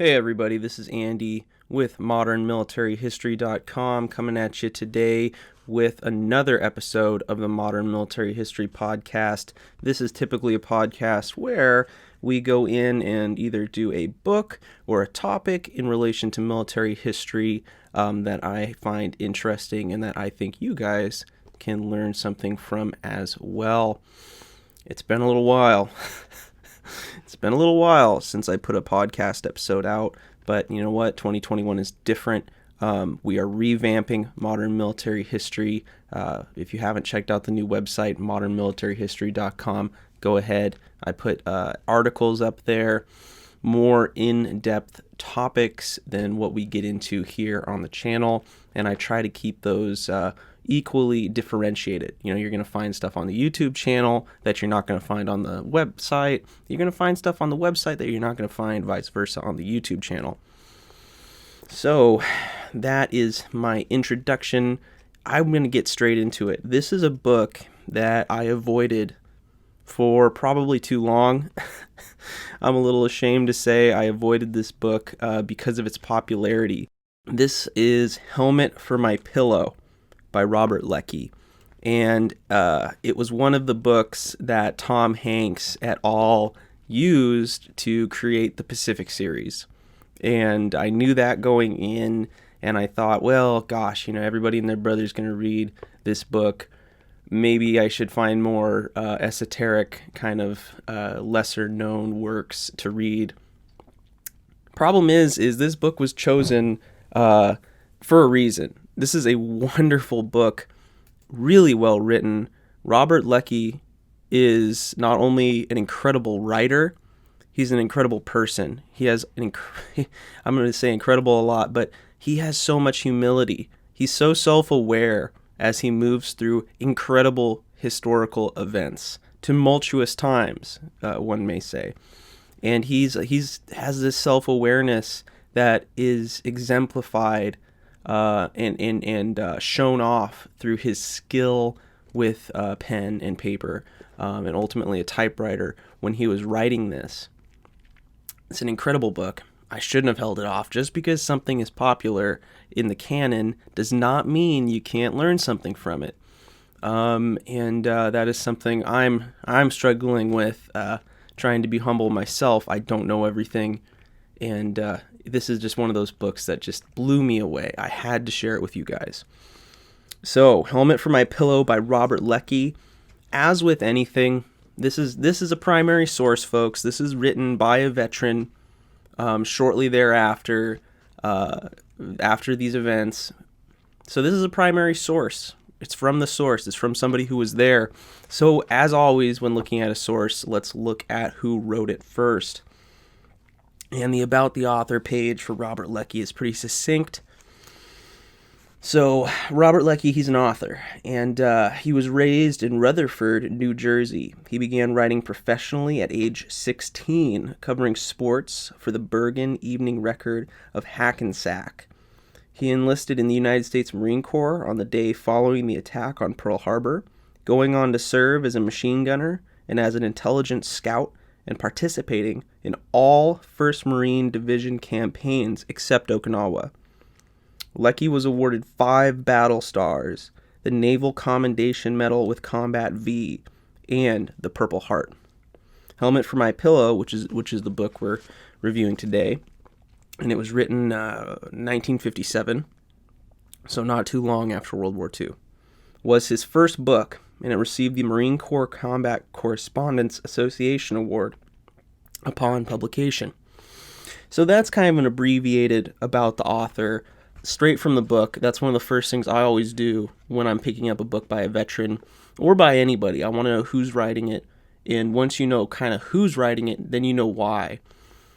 Hey everybody, this is Andy with modernmilitaryhistory.com coming at you today with another episode of the Modern Military History Podcast. This is typically a podcast where we go in and either do a book or a topic in relation to military history that I find interesting and that I think you guys can learn something from as well. It's been a little while. It's been a little while since I put a podcast episode out, but you know what? 2021 is different. We are revamping modern military history. If you haven't checked out the new website, modernmilitaryhistory.com, go ahead. I put articles up there, more in-depth topics than what we get into here on the channel, and I try to keep those equally differentiated. You know, you're going to find stuff on the YouTube channel that you're not going to find on the website. You're going to find stuff on the website that you're not going to find vice versa on the YouTube channel. So that is my introduction. I'm going to get straight into it. This is a book that I avoided for probably too long. I'm a little ashamed to say I avoided this book because of its popularity. This is Helmet for My Pillow by Robert Leckie. And it was one of the books that Tom Hanks et al. Used to create the Pacific series. And I knew that going in, and I thought, well, gosh, you know, everybody and their brother's going to read this book. Maybe I should find more esoteric, kind of lesser-known works to read. Problem is this book was chosen for a reason. This is a wonderful book, really well written. Robert Leckie is not only an incredible writer, he's an incredible person. He has I'm going to say incredible a lot, but he has so much humility. He's so self-aware as he moves through incredible historical events, tumultuous times, one may say. And he's has this self-awareness that is exemplified and shown off through his skill with pen and paper, and ultimately a typewriter when he was writing this. It's an incredible book. I shouldn't have held it off. Just because something is popular in the canon does not mean you can't learn something from it. That is something I'm struggling with, trying to be humble myself. I don't know everything, and this is just one of those books that just blew me away. I had to share it with you guys. So, Helmet for My Pillow by Robert Leckie. As with anything, this is a primary source, folks. This is written by a veteran shortly thereafter, after these events. So this is a primary source. It's from the source. It's from somebody who was there. So, as always, when looking at a source, let's look at who wrote it first. And the About the Author page for Robert Leckie is pretty succinct. So, Robert Leckie, he's an author, and he was raised in Rutherford, New Jersey. He began writing professionally at age 16, covering sports for the Bergen Evening Record of Hackensack. He enlisted in the United States Marine Corps on the day following the attack on Pearl Harbor, going on to serve as a machine gunner and as an intelligence scout, and participating in all 1st Marine Division campaigns except Okinawa. Leckie was awarded 5 battle stars, the Naval Commendation Medal with Combat V, and the Purple Heart. Helmet for My Pillow, which is the book we're reviewing today, and it was written 1957, so not too long after World War II, was his first book, and it received the Marine Corps Combat Correspondence Association Award upon publication. So that's kind of an abbreviated about the author, straight from the book. That's one of the first things I always do when I'm picking up a book by a veteran or by anybody. I want to know who's writing it, and once you know kind of who's writing it, then you know why.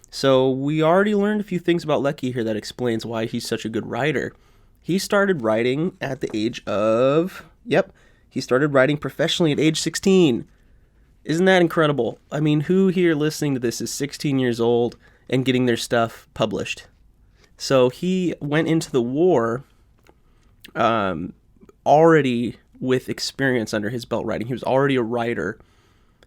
So we already learned a few things about Leckie here that explains why he's such a good writer. He started writing at the age of, he started writing professionally at age 16. Isn't that incredible? I mean, who here listening to this is 16 years old and getting their stuff published? So he went into the war already with experience under his belt writing. He was already a writer.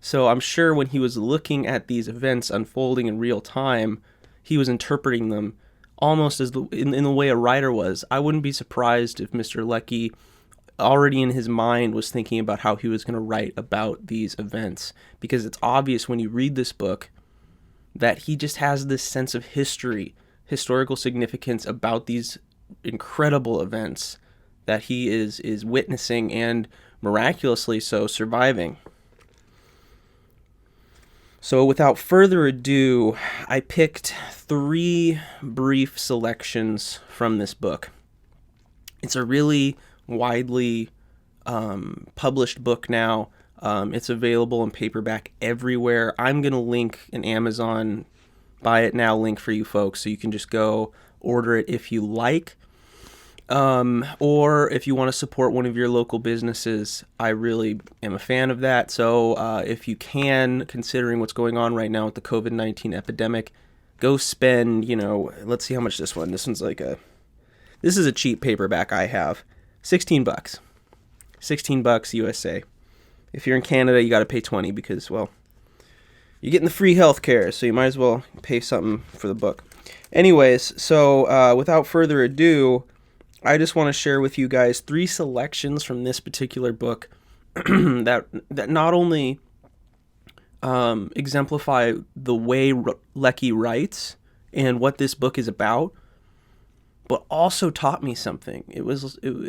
So I'm sure when he was looking at these events unfolding in real time, he was interpreting them almost as in the way a writer was. I wouldn't be surprised if Mr. Leckie already in his mind was thinking about how he was going to write about these events, because it's obvious when you read this book that he just has this sense of historical significance about these incredible events that he is witnessing and miraculously so surviving. So without further ado, I picked 3 brief selections from this book. It's a really widely published book now. It's available in paperback everywhere. I'm going to link an Amazon Buy It Now link for you folks, so you can just go order it if you like. Or if you want to support one of your local businesses, I really am a fan of that. So if you can, considering what's going on right now with the COVID-19 epidemic, go spend, let's see how much this one's this is a cheap paperback I have. $16. $16 USA. If you're in Canada, you got to pay $20 because, well, you're getting the free healthcare, so you might as well pay something for the book. Anyways, so without further ado, I just want to share with you guys 3 selections from this particular book that not only exemplify the way Leckie writes and what this book is about, but also taught me something.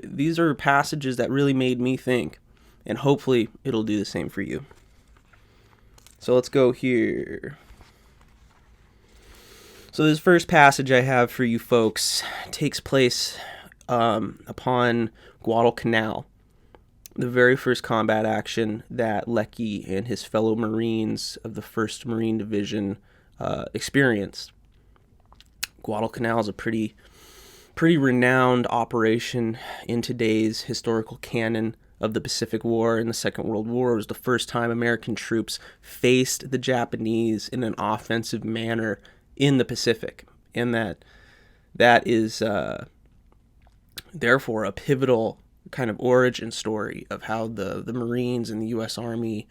These are passages that really made me think, and hopefully it'll do the same for you. So let's go here. So this first passage I have for you folks takes place upon Guadalcanal, the very first combat action that Leckie and his fellow Marines of the 1st Marine Division experienced. Guadalcanal is a pretty renowned operation in today's historical canon of the Pacific War and the Second World War. It was the first time American troops faced the Japanese in an offensive manner in the Pacific, and that is therefore a pivotal kind of origin story of how the Marines and the U.S. Army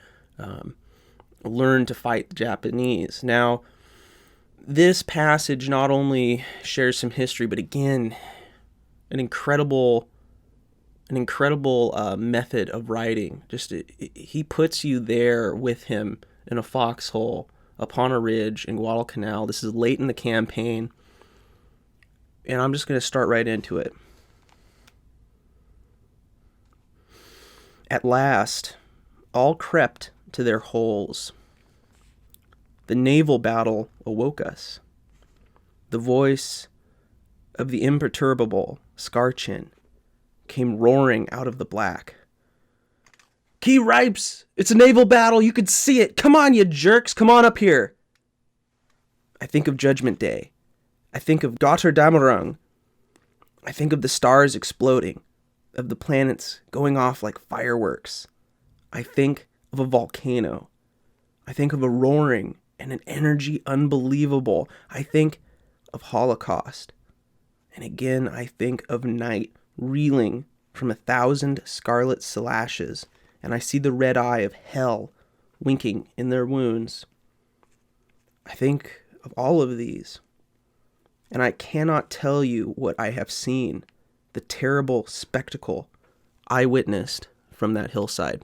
learned to fight the Japanese. Now, this passage not only shares some history, but again, an incredible method of writing. He puts you there with him in a foxhole upon a ridge in Guadalcanal. This is late in the campaign, and I'm just going to start right into it. At last, all crept to their holes. The naval battle awoke us. The voice of the imperturbable Scarchin came roaring out of the black. "Key Ripes! It's a naval battle! You could see it! Come on, you jerks! Come on up here!" I think of Judgment Day. I think of Götterdämmerung. I think of the stars exploding, of the planets going off like fireworks. I think of a volcano. I think of a roaring and an energy unbelievable. I think of Holocaust. And again, I think of night reeling from 1,000 scarlet slashes, and I see the red eye of hell winking in their wounds. I think of all of these, and I cannot tell you what I have seen, the terrible spectacle I witnessed from that hillside.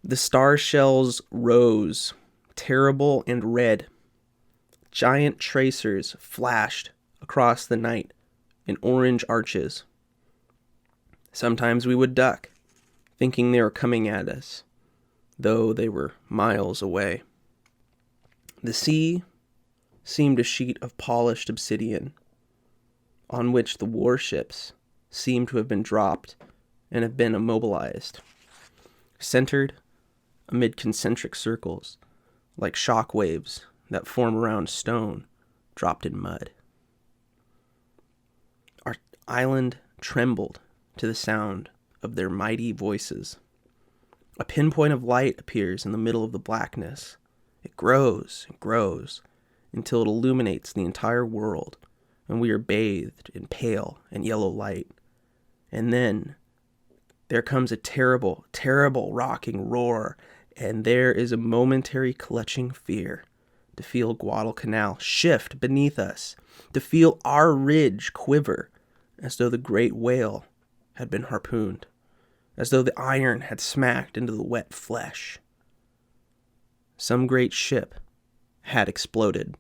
The star shells rose, terrible and red. Giant tracers flashed across the night in orange arches. Sometimes we would duck, thinking they were coming at us, though they were miles away. The sea seemed a sheet of polished obsidian, on which the warships seemed to have been dropped and have been immobilized, centered amid concentric circles, like shock waves that form around stone dropped in mud. Our island trembled to the sound of their mighty voices. A pinpoint of light appears in the middle of the blackness. It grows and grows until it illuminates the entire world, and we are bathed in pale and yellow light. And then there comes a terrible, terrible rocking roar, and there is a momentary clutching fear. to feel Guadalcanal shift beneath us, to feel our ridge quiver as though the great whale had been harpooned, as though the iron had smacked into the wet flesh. Some great ship had exploded.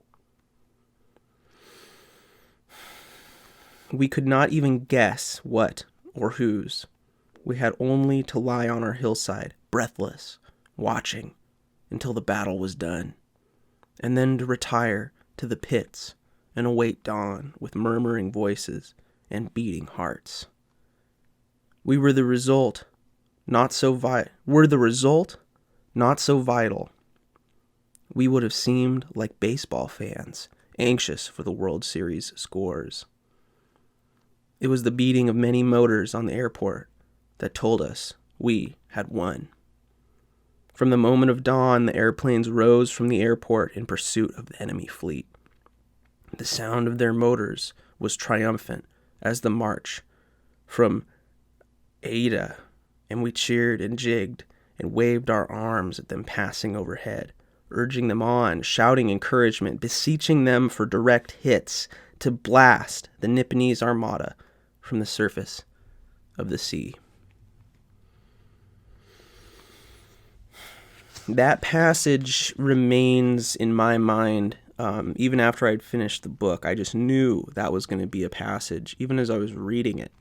We could not even guess what or whose. We had only to lie on our hillside, breathless, watching until the battle was done, and then to retire to the pits and await dawn with murmuring voices and beating hearts. We were the result, not so vital. We would have seemed like baseball fans, anxious for the World Series scores. It was the beating of many motors on the airport that told us we had won. From the moment of dawn, the airplanes rose from the airport in pursuit of the enemy fleet. The sound of their motors was triumphant as the march from Ada, and we cheered and jigged and waved our arms at them passing overhead, urging them on, shouting encouragement, beseeching them for direct hits to blast the Nipponese armada from the surface of the sea. That passage remains in my mind. Even after I'd finished the book, I just knew that was going to be a passage, even as I was reading it,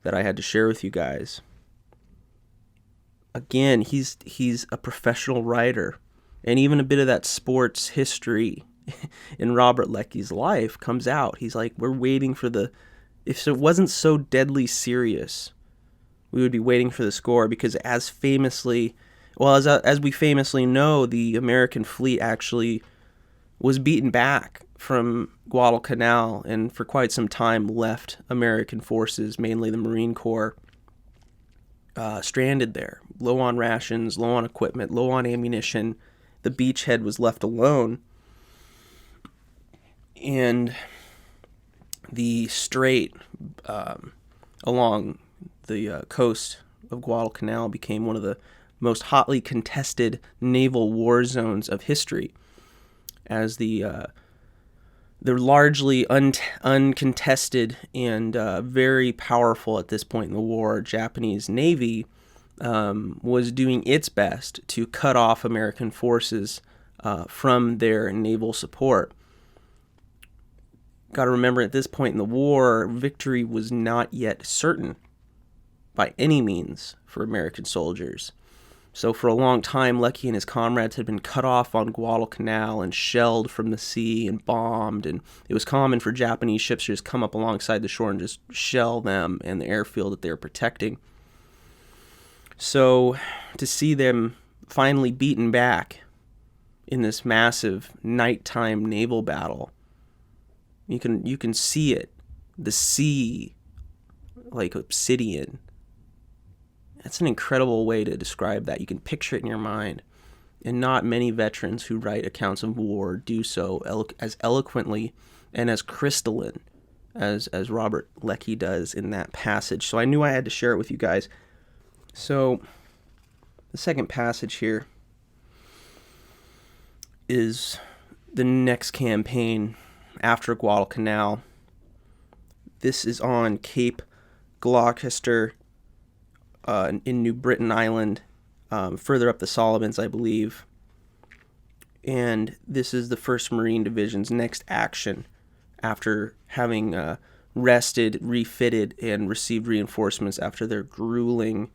that I had to share with you guys. Again, he's a professional writer, and even a bit of that sports history in Robert Leckie's life comes out. He's like, we're waiting for if it wasn't so deadly serious, we would be waiting for the score, because as we famously know, the American fleet actually was beaten back from Guadalcanal and for quite some time left American forces, mainly the Marine Corps, stranded there, low on rations, low on equipment, low on ammunition. The beachhead was left alone, and the strait along the coast of Guadalcanal became one of the most hotly contested naval war zones of history, as they're largely uncontested and very powerful at this point in the war. Japanese Navy was doing its best to cut off American forces from their naval support. Got to remember, at this point in the war, victory was not yet certain by any means for American soldiers. So for a long time, Leckie and his comrades had been cut off on Guadalcanal and shelled from the sea and bombed, and it was common for Japanese ships to just come up alongside the shore and just shell them and the airfield that they were protecting. So to see them finally beaten back in this massive nighttime naval battle, you can see it, the sea like obsidian. That's an incredible way to describe that. You can picture it in your mind. And not many veterans who write accounts of war do so as eloquently and as crystalline as Robert Leckie does in that passage. So I knew I had to share it with you guys. So the second passage here is the next campaign after Guadalcanal. This is on Cape Gloucester, in New Britain Island, further up the Solomons, I believe. And this is the 1st Marine Division's next action after having rested, refitted, and received reinforcements after their grueling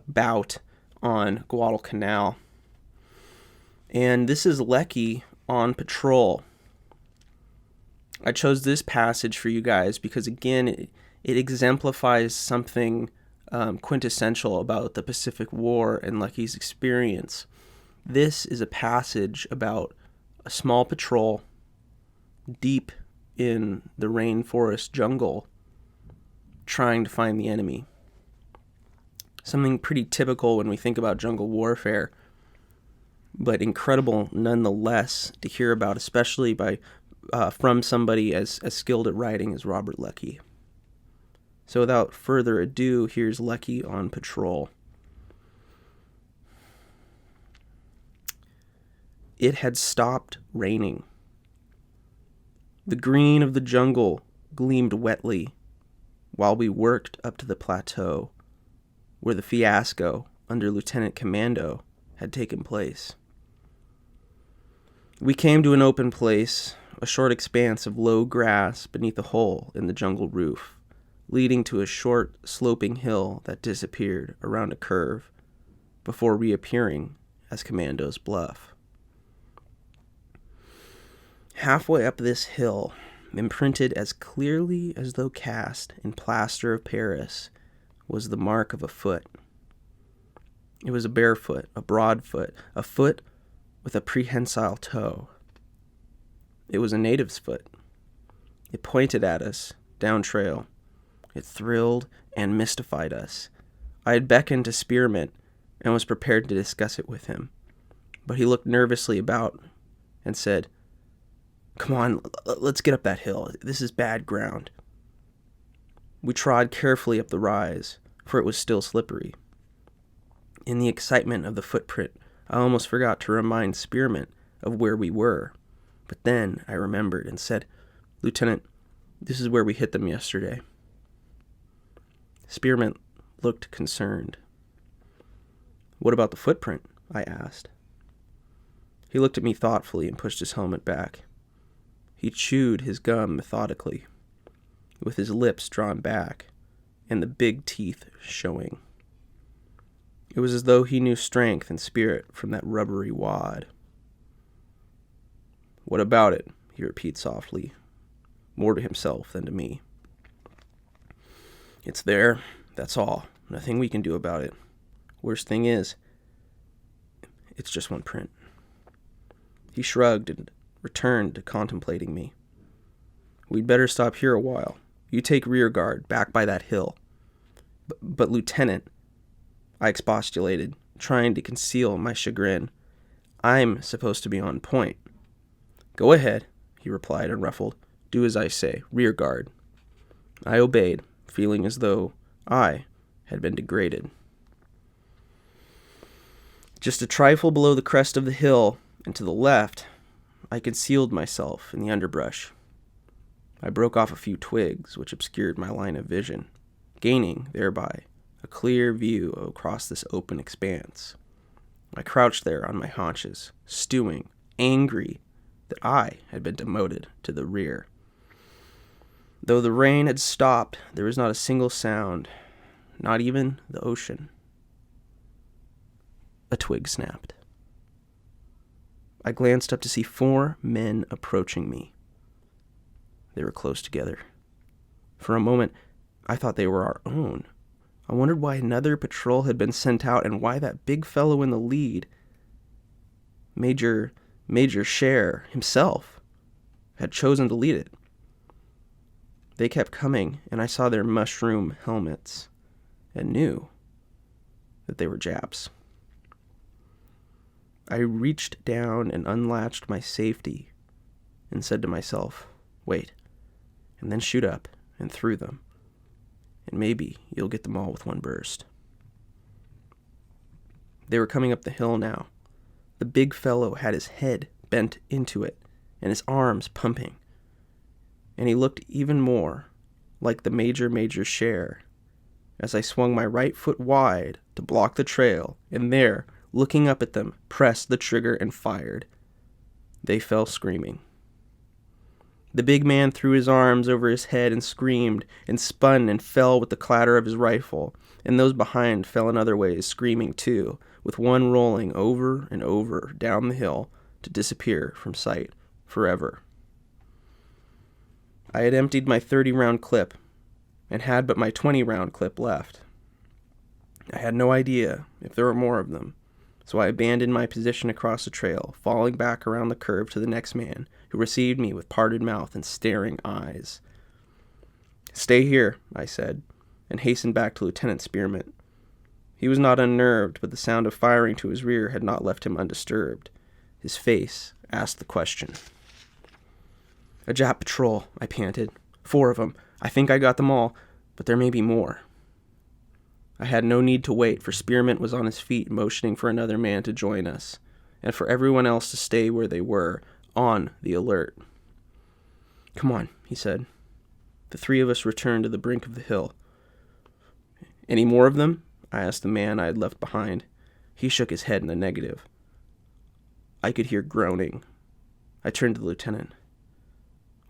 bout on Guadalcanal. And this is Leckie on patrol. I chose this passage for you guys because, again, it exemplifies something quintessential about the Pacific War and Leckie's experience. This is a passage about a small patrol deep in the rainforest jungle trying to find the enemy. Something pretty typical when we think about jungle warfare, but incredible nonetheless to hear about, especially from somebody as skilled at writing as Robert Leckie. So without further ado, here's Leckie on patrol. It had stopped raining. The green of the jungle gleamed wetly while we worked up to the plateau where the fiasco under Lieutenant Commando had taken place. We came to an open place, a short expanse of low grass beneath a hole in the jungle roof, leading to a short, sloping hill that disappeared around a curve before reappearing as Commando's Bluff. Halfway up this hill, imprinted as clearly as though cast in plaster of Paris, was the mark of a foot. It was a bare foot, a broad foot, a foot with a prehensile toe. It was a native's foot. It pointed at us, down trail. It thrilled and mystified us. I had beckoned to Spearmint and was prepared to discuss it with him, but he looked nervously about and said, "Come on, let's get up that hill. This is bad ground." We trod carefully up the rise, for it was still slippery. In the excitement of the footprint, I almost forgot to remind Spearmint of where we were. But then I remembered and said, "Lieutenant, this is where we hit them yesterday." Spearmint looked concerned. "What about the footprint?" I asked. He looked at me thoughtfully and pushed his helmet back. He chewed his gum methodically, with his lips drawn back and the big teeth showing. It was as though he knew strength and spirit from that rubbery wad. "What about it?" he repeated softly, more to himself than to me. "It's there, that's all. Nothing we can do about it. Worst thing is, it's just one print." He shrugged and returned to contemplating me. "We'd better stop here a while. You take rear guard, back by that hill." But Lieutenant," I expostulated, trying to conceal my chagrin, "I'm supposed to be on point." "Go ahead," he replied, unruffled. "Do as I say. Rear guard." I obeyed, feeling as though I had been degraded. Just a trifle below the crest of the hill, and to the left, I concealed myself in the underbrush. I broke off a few twigs, which obscured my line of vision, gaining, thereby, a clear view across this open expanse. I crouched there on my haunches, stewing, angry that I had been demoted to the rear. Though the rain had stopped, there was not a single sound, not even the ocean. A twig snapped. I glanced up to see 4 men approaching me. They were close together. For a moment, I thought they were our own. I wondered why another patrol had been sent out and why that big fellow in the lead, Major Scher himself, had chosen to lead it. They kept coming, and I saw their mushroom helmets and knew that they were Japs. I reached down and unlatched my safety and said to myself, "Wait, and then shoot up and through them, and maybe you'll get them all with one burst." They were coming up the hill now. The big fellow had his head bent into it and his arms pumping, and he looked even more like the Major Scher as I swung my right foot wide to block the trail, and there, looking up at them, pressed the trigger and fired. They fell screaming. The big man threw his arms over his head and screamed, and spun and fell with the clatter of his rifle, and those behind fell in other ways, screaming too, with one rolling over and over down the hill to disappear from sight forever. I had emptied my 30-round clip, and had but my 20-round clip left. I had no idea if there were more of them, so I abandoned my position across the trail, falling back around the curve to the next man, who received me with parted mouth and staring eyes. "Stay here," I said, and hastened back to Lieutenant Spearmint. He was not unnerved, but the sound of firing to his rear had not left him undisturbed. His face asked the question. "A Jap patrol," I panted. 4 of them. I think I got them all, but there may be more." I had no need to wait, for Spearmint was on his feet, motioning for another man to join us, and for everyone else to stay where they were, on the alert. "Come on," he said. The three of us returned to the brink of the hill. "Any more of them?" I asked the man I had left behind. He shook his head in the negative. I could hear groaning. I turned to the lieutenant.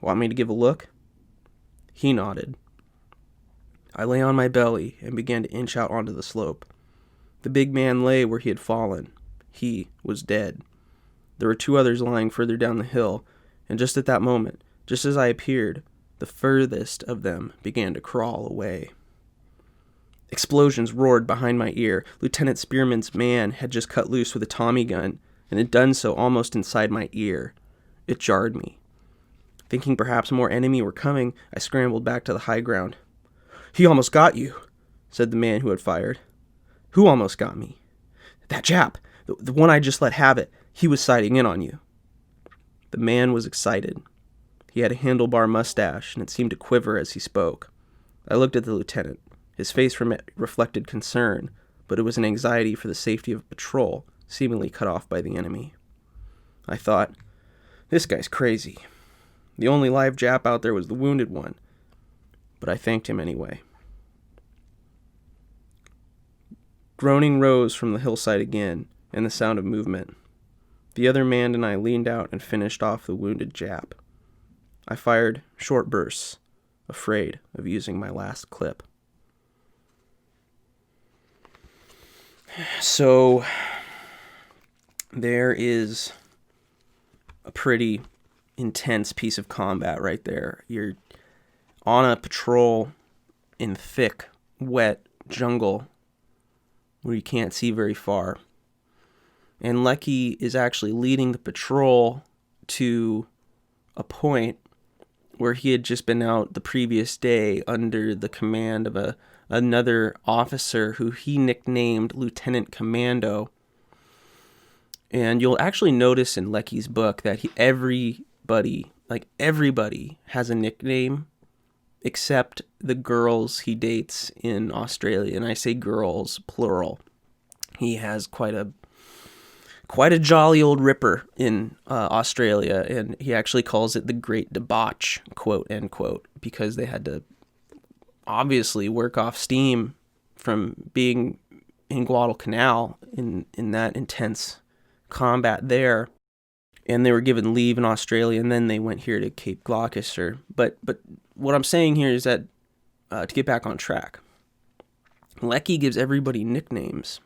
"Want me to give a look?" He nodded. I lay on my belly and began to inch out onto the slope. The big man lay where he had fallen. He was dead. There were two others lying further down the hill, and just at that moment, just as I appeared, the furthest of them began to crawl away. Explosions roared behind my ear. Lieutenant Spearman's man had just cut loose with a Tommy gun, and had done so almost inside my ear. It jarred me. Thinking perhaps more enemy were coming, I scrambled back to the high ground. "He almost got you," said the man who had fired. "Who almost got me?" "That Jap, the one I just let have it. He was sighting in on you." The man was excited. He had a handlebar mustache, and it seemed to quiver as he spoke. I looked at the lieutenant. His face reflected concern, but it was an anxiety for the safety of a patrol, seemingly cut off by the enemy. I thought, this guy's crazy. The only live Jap out there was the wounded one, but I thanked him anyway. Groaning rose from the hillside again, and the sound of movement. The other man and I leaned out and finished off the wounded Jap. I fired short bursts, afraid of using my last clip. So, there is a pretty intense piece of combat right there. You're on a patrol in thick, wet jungle where you can't see very far. And Leckie is actually leading the patrol to a point where he had just been out the previous day under the command of another officer who he nicknamed Lieutenant Commando. And you'll actually notice in Leckie's book that everybody has a nickname except the girls he dates in Australia. And I say girls, plural. He has quite a jolly old ripper in Australia, and he actually calls it the Great Debauch, quote, end quote, because they had to obviously work off steam from being in Guadalcanal in that intense combat there. And they were given leave in Australia, and then they went here to Cape Gloucester. But what I'm saying here is that, to get back on track, Leckie gives everybody nicknames.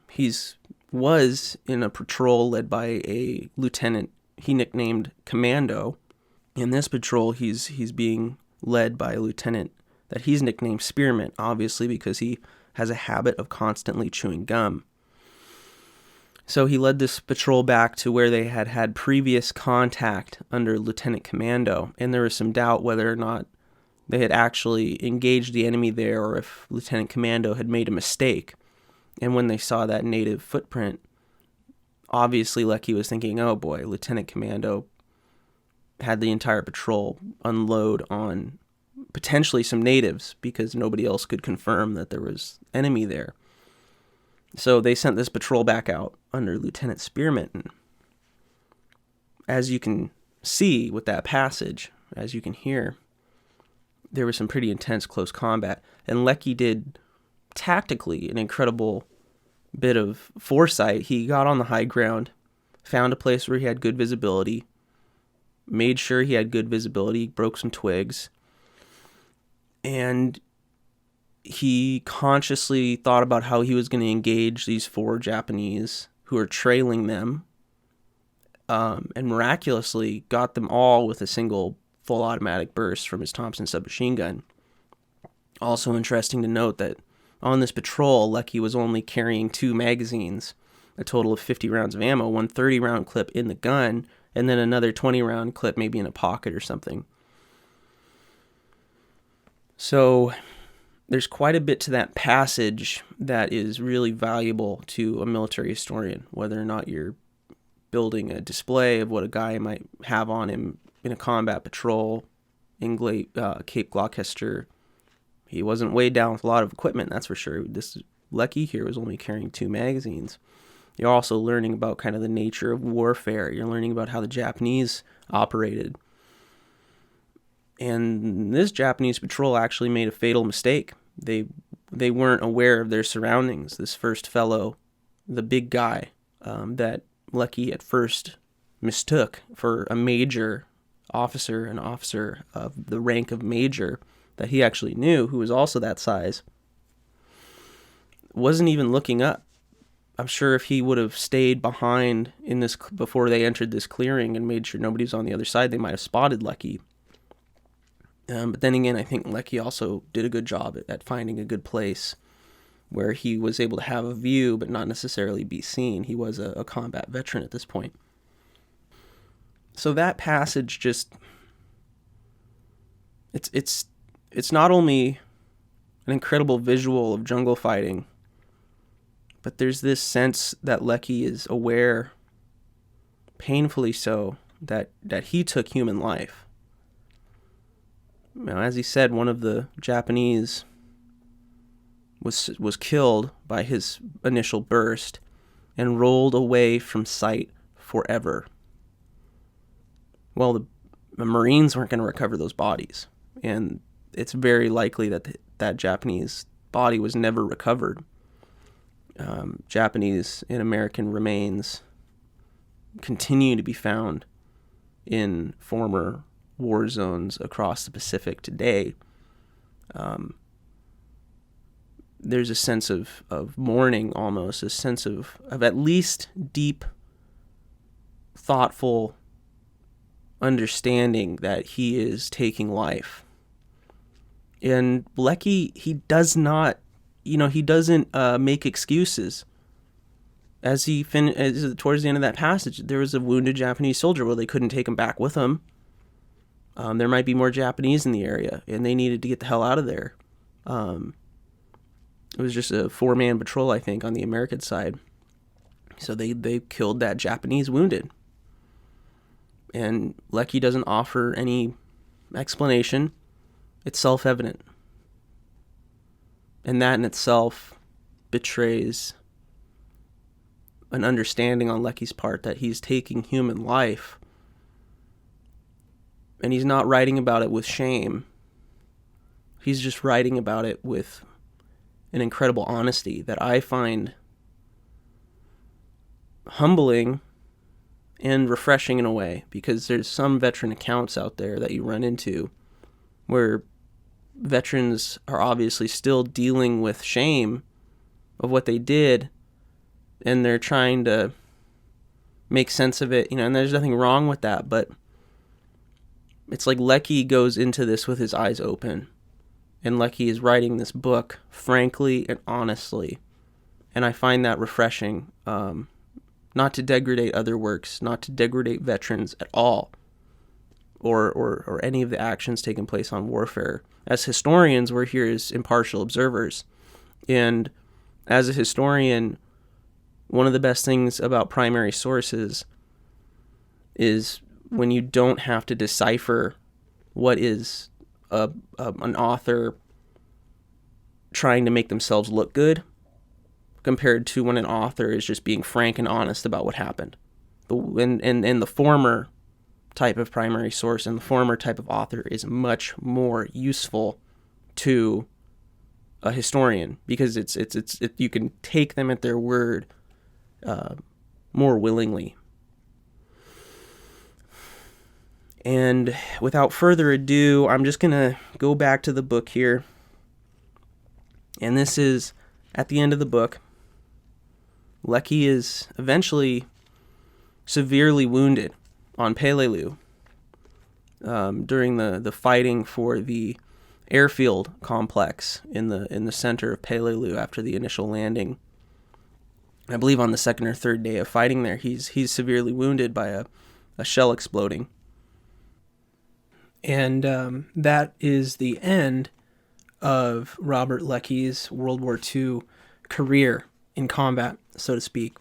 Was in a patrol led by a lieutenant he nicknamed Commando. In this patrol, he's being led by a lieutenant that he's nicknamed Spearman, obviously because he has a habit of constantly chewing gum. So he led this patrol back to where they had had previous contact under Lieutenant Commando, and there was some doubt whether or not they had actually engaged the enemy there or if Lieutenant Commando had made a mistake. And when they saw that native footprint, obviously Leckie was thinking, oh boy, Lieutenant Commando had the entire patrol unload on potentially some natives because nobody else could confirm that there was enemy there. So they sent this patrol back out under Lieutenant Spearman. And as you can see with that passage, as you can hear, there was some pretty intense close combat. And Leckie did tactically an incredible bit of foresight. He got on the high ground, found a place where he had good visibility, made sure he had good visibility, broke some twigs, and he consciously thought about how he was going to engage these 4 Japanese who are trailing them, and miraculously got them all with a single full automatic burst from his Thompson submachine gun. Also interesting to note that on this patrol, Leckie was only carrying 2 magazines, a total of 50 rounds of ammo, one 30-round clip in the gun, and then another 20-round clip maybe in a pocket or something. So there's quite a bit to that passage that is really valuable to a military historian, whether or not you're building a display of what a guy might have on him in a combat patrol in Cape Gloucester. He wasn't weighed down with a lot of equipment, that's for sure. This Leckie here was only carrying 2 magazines. You're also learning about kind of the nature of warfare. You're learning about how the Japanese operated. And this Japanese patrol actually made a fatal mistake. They weren't aware of their surroundings. This first fellow, the big guy, that Leckie at first mistook for a major officer, an officer of the rank of major that he actually knew, who was also that size, wasn't even looking up. I'm sure if he would have stayed behind in this before they entered this clearing and made sure nobody was on the other side, they might have spotted Leckie. But then again, I think Leckie also did a good job at finding a good place where he was able to have a view but not necessarily be seen. He was a combat veteran at this point. So that passage just, it's not only an incredible visual of jungle fighting, but there's this sense that Leckie is aware, painfully so, that he took human life. Now, as he said, one of the Japanese was killed by his initial burst and rolled away from sight forever. Well, the Marines weren't going to recover those bodies, and it's very likely that that Japanese body was never recovered. Japanese and American remains continue to be found in former war zones across the Pacific today. There's a sense of mourning, almost a sense of at least deep, thoughtful understanding that he is taking life. And Leckie, he does not, he doesn't make excuses. As towards the end of that passage, there was a wounded Japanese soldier. Well, they couldn't take him back with them. There might be more Japanese in the area, and they needed to get the hell out of there. It was just a 4-man patrol, I think, on the American side. So they killed that Japanese wounded. And Leckie doesn't offer any explanation. It's self-evident. And that in itself betrays an understanding on Leckie's part that he's taking human life. And he's not writing about it with shame. He's just writing about it with an incredible honesty that I find humbling and refreshing in a way, because there's some veteran accounts out there that you run into where veterans are obviously still dealing with shame of what they did, and they're trying to make sense of it, and there's nothing wrong with that, but it's like Leckie goes into this with his eyes open, and Leckie is writing this book frankly and honestly, and I find that refreshing. Not to degrade other works, not to degrade veterans at all, or any of the actions taking place on warfare. As historians, we're here as impartial observers, and as a historian, one of the best things about primary sources is when you don't have to decipher what is an author trying to make themselves look good, compared to when an author is just being frank and honest about what happened. And the former type of primary source and the former type of author is much more useful to a historian, because you can take them at their word more willingly. And without further ado, I'm just going to go back to the book here. And this is at the end of the book. Leckie is eventually severely wounded on Peleliu during the fighting for the airfield complex in the center of Peleliu after the initial landing. I believe on the second or third day of fighting there, he's severely wounded by a shell exploding. And that is the end of Robert Leckie's World War II career in combat, so to speak.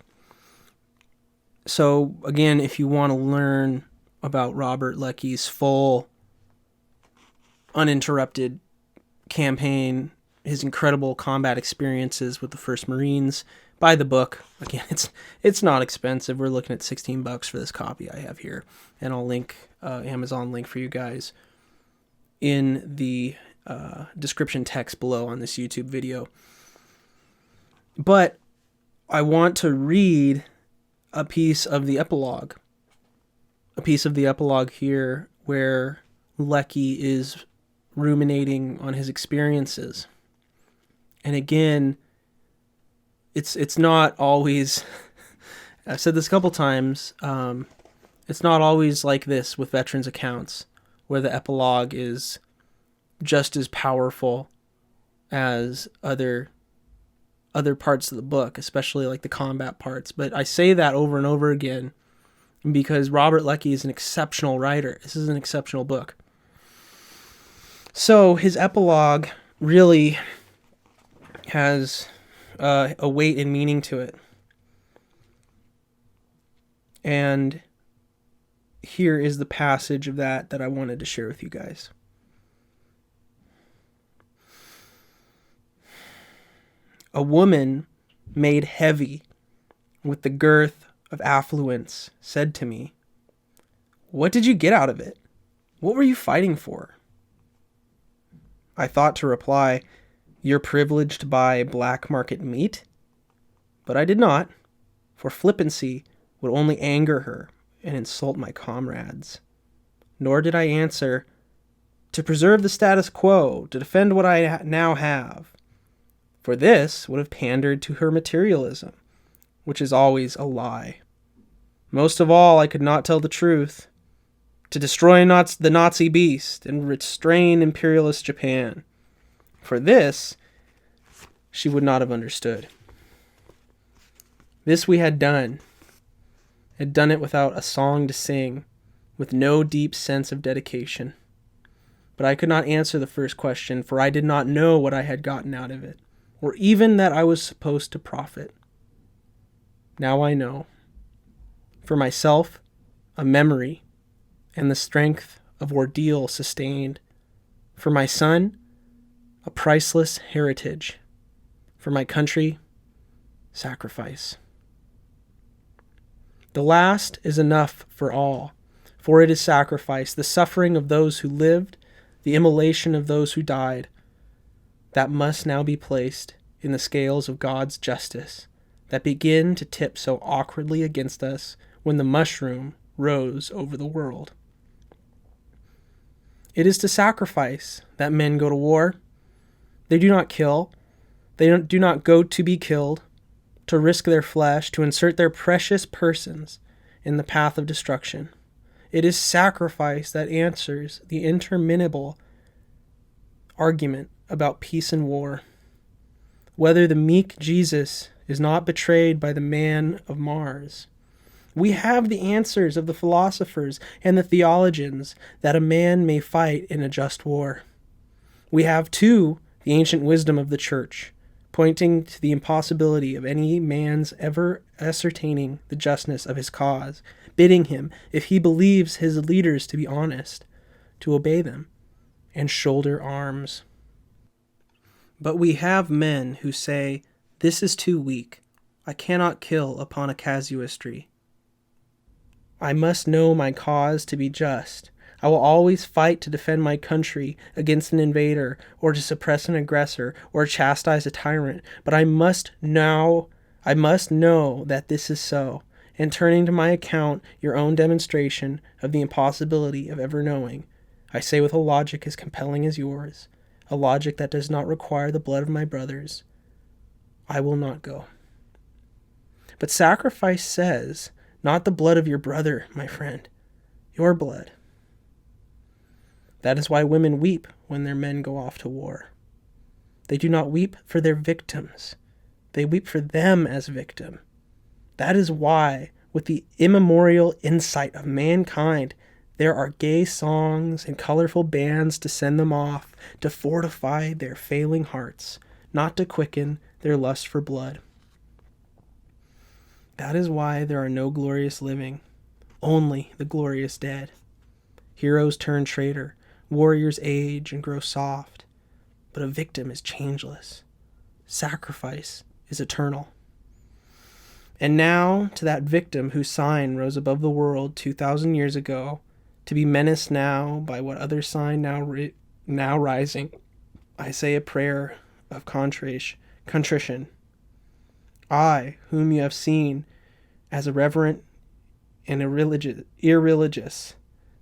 So again, if you want to learn about Robert Leckie's full, uninterrupted campaign, his incredible combat experiences with the 1st Marines, buy the book. Again, it's not expensive. We're looking at $16 for this copy I have here, and I'll link Amazon link for you guys in the description text below on this YouTube video. But I want to read a piece of the epilogue. A piece of the epilogue here where Leckie is ruminating on his experiences. And again, it's not always, I've said this a couple times, it's not always like this with veterans accounts, where the epilogue is just as powerful as other parts of the book, especially like the combat parts. But I say that over and over again because Robert Leckie is an exceptional writer. This is an exceptional book. So his epilogue really has a weight and meaning to it. And here is the passage of that I wanted to share with you guys. A woman made heavy with the girth of affluence said to me, "What did you get out of it? What were you fighting for?" I thought to reply, "You're privileged to buy black market meat?" But I did not, for flippancy would only anger her and insult my comrades. Nor did I answer, "To preserve the status quo, to defend what I now have," for this would have pandered to her materialism, which is always a lie. Most of all, I could not tell the truth. To destroy the Nazi beast and restrain imperialist Japan. For this, she would not have understood. This we had done it without a song to sing, with no deep sense of dedication. But I could not answer the first question, for I did not know what I had gotten out of it, or even that I was supposed to profit. Now I know. For myself, a memory, and the strength of ordeal sustained. For my son, a priceless heritage. For my country, sacrifice. The last is enough for all, for it is sacrifice, the suffering of those who lived, the immolation of those who died, that must now be placed in the scales of God's justice, that begin to tip so awkwardly against us when the mushroom rose over the world. It is to sacrifice that men go to war. They do not kill. They do not go to be killed, to risk their flesh, to insert their precious persons in the path of destruction. It is sacrifice that answers the interminable argument about peace and war. Whether the meek Jesus is not betrayed by the man of Mars. We have the answers of the philosophers and the theologians that a man may fight in a just war. We have, too, the ancient wisdom of the church, pointing to the impossibility of any man's ever ascertaining the justness of his cause, bidding him, if he believes his leaders to be honest, to obey them and shoulder arms. But we have men who say, "This is too weak. I cannot kill upon a casuistry. I must know my cause to be just. I will always fight to defend my country against an invader, or to suppress an aggressor, or chastise a tyrant. But I must know that this is so, and turning to my account your own demonstration of the impossibility of ever knowing, I say with a logic as compelling as yours, a logic that does not require the blood of my brothers, I will not go." But sacrifice says, not the blood of your brother, my friend, your blood. That is why women weep when their men go off to war. They do not weep for their victims. They weep for them as victim. That is why, with the immemorial insight of mankind, there are gay songs and colorful bands to send them off, to fortify their failing hearts, not to quicken their lust for blood. That is why there are no glorious living, only the glorious dead. Heroes turn traitor, warriors age and grow soft, but a victim is changeless. Sacrifice is eternal. And now to that victim whose sign rose above the world 2,000 years ago, to be menaced now by what other sign now rising, I say a prayer of contrition. I, whom you have seen as irreverent and irreligious,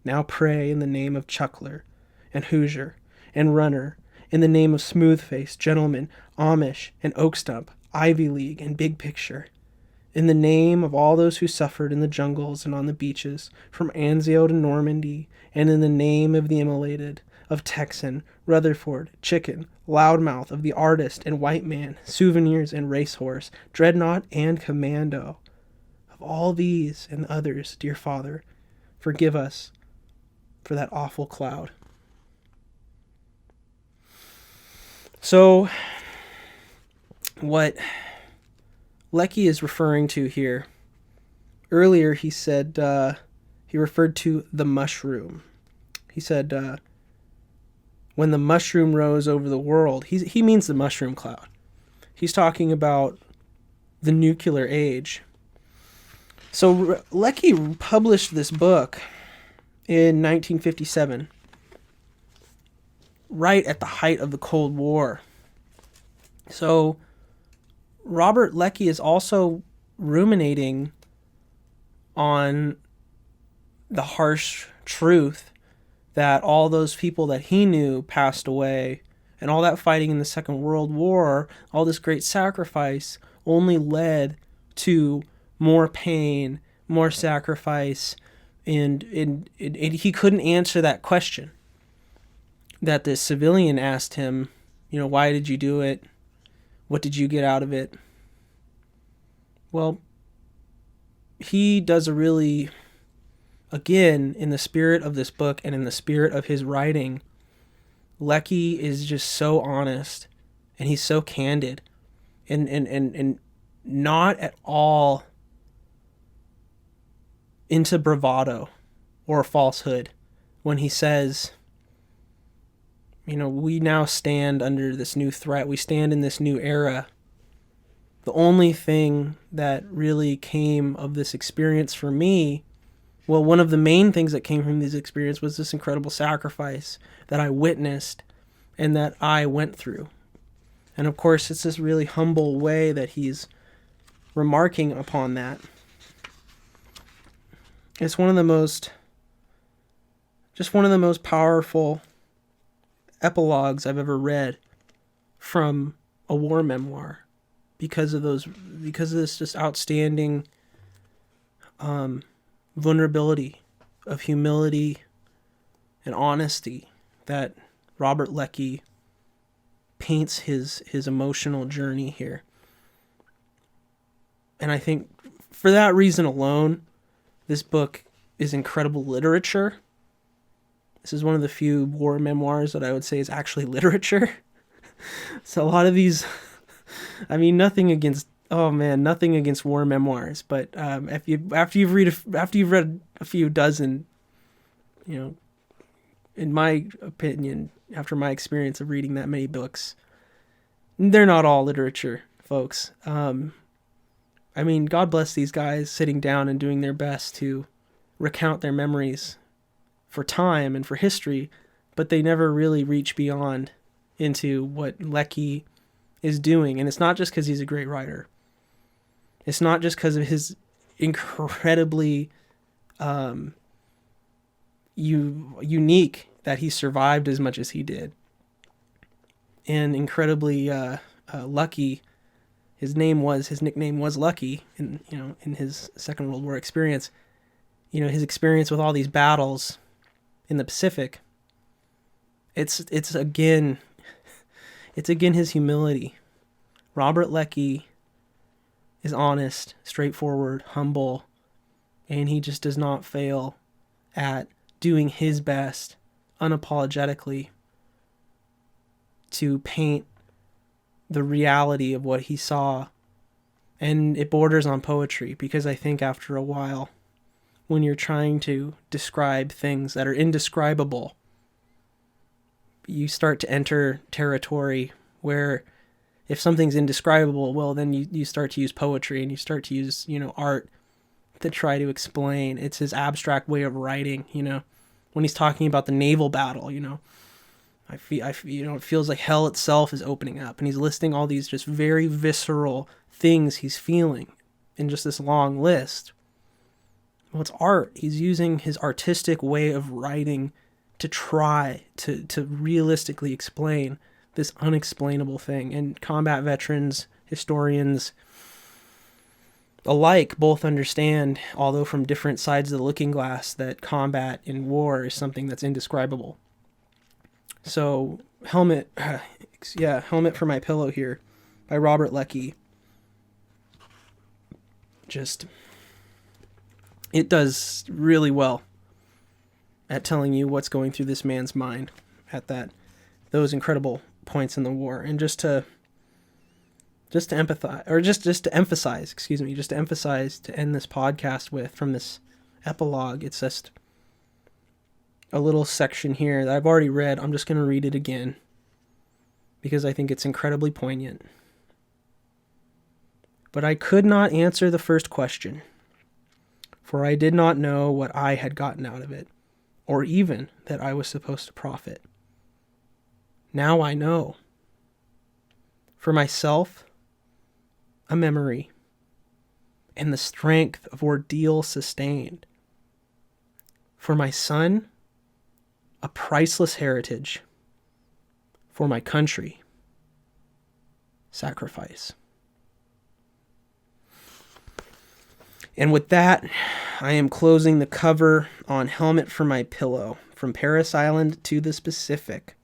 now pray in the name of Chuckler and Hoosier and Runner, in the name of Smooth-Faced, Gentleman, Amish, and Oak Stump, Ivy League, and Big Picture, in the name of all those who suffered in the jungles and on the beaches, from Anzio to Normandy, and in the name of the immolated, of Texan, Rutherford, Chicken, Loudmouth, of the artist and white man, souvenirs and racehorse, dreadnought and commando. Of all these and others, dear Father, forgive us for that awful cloud. So, what Leckie is referring to here, earlier he said, he referred to the mushroom. He said, when the mushroom rose over the world, he means the mushroom cloud. He's talking about the nuclear age. So Leckie published this book in 1957, right at the height of the Cold War. So Robert Leckie is also ruminating on the harsh truth that all those people that he knew passed away, and all that fighting in the Second World War, all this great sacrifice, only led to more pain, more sacrifice, and he couldn't answer that question that this civilian asked him, why did you do it? What did you get out of it? Well, he does a really, again, in the spirit of this book and in the spirit of his writing, Leckie is just so honest and he's so candid and not at all into bravado or falsehood when he says, we now stand under this new threat. We stand in this new era. The only thing that really came of this experience for me, well, one of the main things that came from this experience was this incredible sacrifice that I witnessed and that I went through. And of course, it's this really humble way that he's remarking upon that. It's one of the most powerful epilogues I've ever read from a war memoir because of this just outstanding vulnerability of humility and honesty that Robert Leckie paints his emotional journey here. And I think for that reason alone, this book is incredible literature. This is one of the few war memoirs that I would say is actually literature. So a lot of these, nothing against war memoirs, but after you've read a few dozen, in my opinion, after my experience of reading that many books, they're not all literature, folks. God bless these guys sitting down and doing their best to recount their memories for time and for history, but they never really reach beyond into what Leckie is doing. And it's not just because he's a great writer. It's not just because of his incredibly unique that he survived as much as he did, and incredibly lucky. His nickname was Lucky in his Second World War experience. His experience with all these battles in the Pacific. It's again his humility. Robert Leckie is honest, straightforward, humble, and he just does not fail at doing his best unapologetically to paint the reality of what he saw. And it borders on poetry, because I think after a while, when you're trying to describe things that are indescribable, you start to enter territory where if something's indescribable, well, then you start to use poetry and you start to use, art to try to explain. It's his abstract way of writing, when he's talking about the naval battle, I feel, it feels like hell itself is opening up, and he's listing all these just very visceral things he's feeling in just this long list. Well, it's art. He's using his artistic way of writing to try to realistically explain this unexplainable thing. And combat veterans, historians alike both understand, although from different sides of the looking glass, that combat in war is something that's indescribable. So, Helmet for My Pillow here by Robert Leckie. It does really well at telling you what's going through this man's mind at those incredible points in the war. And just to empathize, or just to emphasize, to end this podcast with, from this epilogue, it's just a little section here that I've already read. I'm just going to read it again because I think it's incredibly poignant. But I could not answer the first question, for I did not know what I had gotten out of it, or even that I was supposed to profit. Now I know. For myself, a memory, and the strength of ordeal sustained. For my son, a priceless heritage. For my country, sacrifice. And with that, I am closing the cover on Helmet for My Pillow, From Paris Island to the Pacific.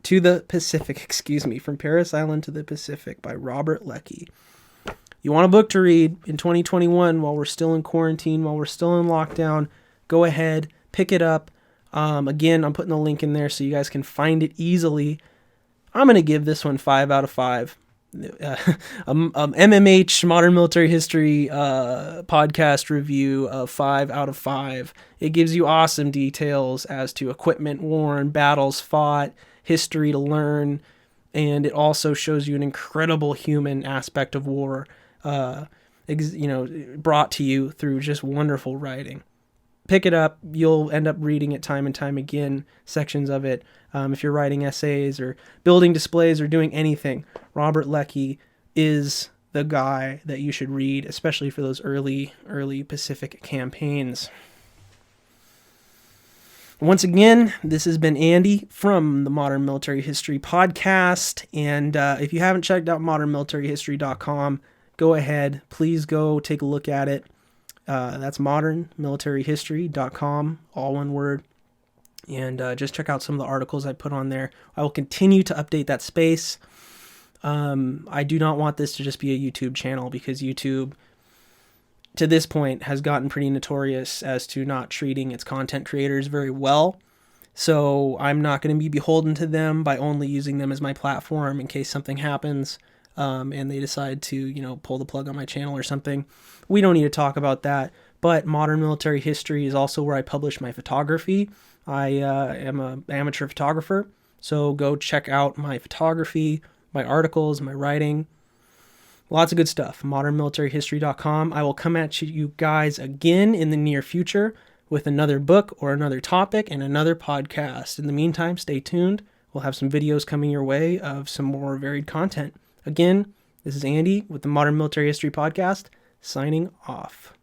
From Paris Island to the Pacific by Robert Leckie. You want a book to read in 2021 while we're still in quarantine, while we're still in lockdown, go ahead, pick it up. Again, I'm putting a link in there so you guys can find it easily. I'm going to give this one 5 out of 5. MMH Modern Military History podcast review of 5 out of 5. It gives you awesome details as to equipment worn, battles fought, history to learn, and it also shows you an incredible human aspect of war, brought to you through just wonderful writing. Pick it up. You'll end up reading it time and time again, sections of it. If you're writing essays or building displays or doing anything, Robert Leckie is the guy that you should read, especially for those early Pacific campaigns. Once again, this has been Andy from the Modern Military History Podcast. And if you haven't checked out modernmilitaryhistory.com, go ahead. Please go take a look at it. That's modernmilitaryhistory.com, all one word. And just check out some of the articles I put on there. I will continue to update that space. I do not want this to just be a YouTube channel, because YouTube, to this point, has gotten pretty notorious as to not treating its content creators very well. So I'm not going to be beholden to them by only using them as my platform in case something happens and they decide to, pull the plug on my channel or something. We don't need to talk about that. But Modern Military History is also where I publish my photography. I am an amateur photographer, so go check out my photography, my articles, my writing. Lots of good stuff. modernmilitaryhistory.com. I will come at you guys again in the near future with another book or another topic and another podcast. In the meantime, stay tuned. We'll have some videos coming your way of some more varied content. Again, this is Andy with the Modern Military History Podcast, signing off.